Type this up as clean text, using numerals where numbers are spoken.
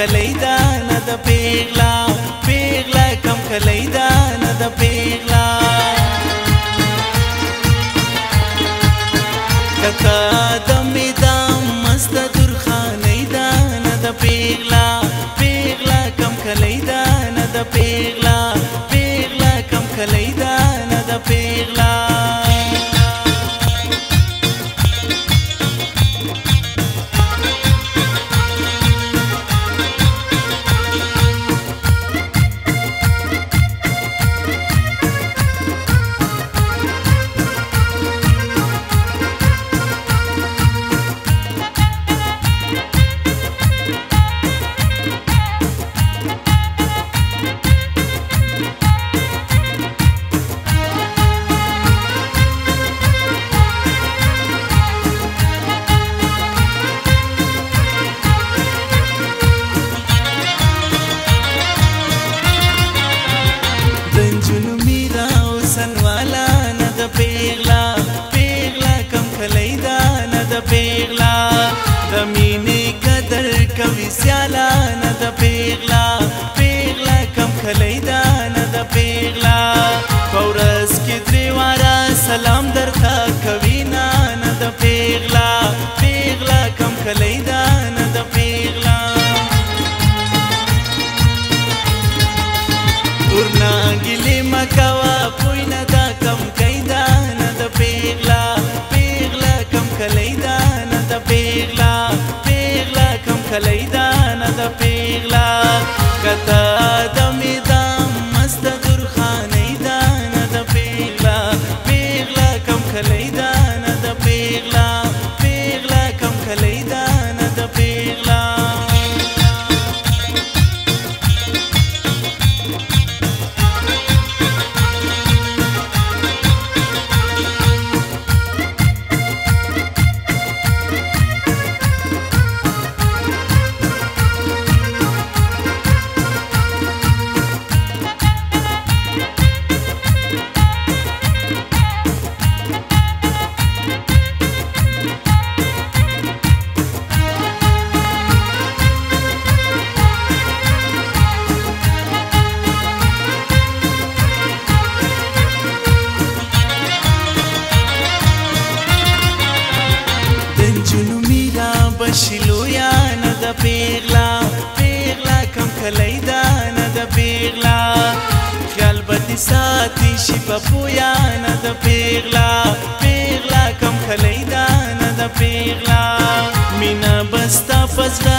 کلیدا نه د پیغلا پیغلا کم کلیدا نه د پیغلا ککا د میدان مست درخانه دا نه د پیغلا پیغلا کم کلیدا نه د پیغلا پیغلا کم کلیدا نه د پیغلا پیغلا د مینې قدر کوي سیالا نه د پیغلا پیغلا کم کلیدا نه د پیغلا پورس کې درې واره سلام درته کوي نه د پیغلا پیغلا کم کلیدا نه د پیغلا ورنا ګلې مکوا پوی نه دا کم کیدا نه د پیغلا پیغلا کم کلیدا نه د پیغلا پیغلا کم کلیدا نه د پیغلا کتا د میدان مست درخانه دا نه د پیغلا پیغلا کم کلیدا نه د پیغلا پیغلا کم کلیدا نه د پیغلا بشلویا نه د پیغلا پیغلا کم کلیدا نه د پیغلا خیال بدی ساتي شي پپویا نه د پیغلا پیغلا کم کلیدا نه د پیغلا مینا بستا پزړه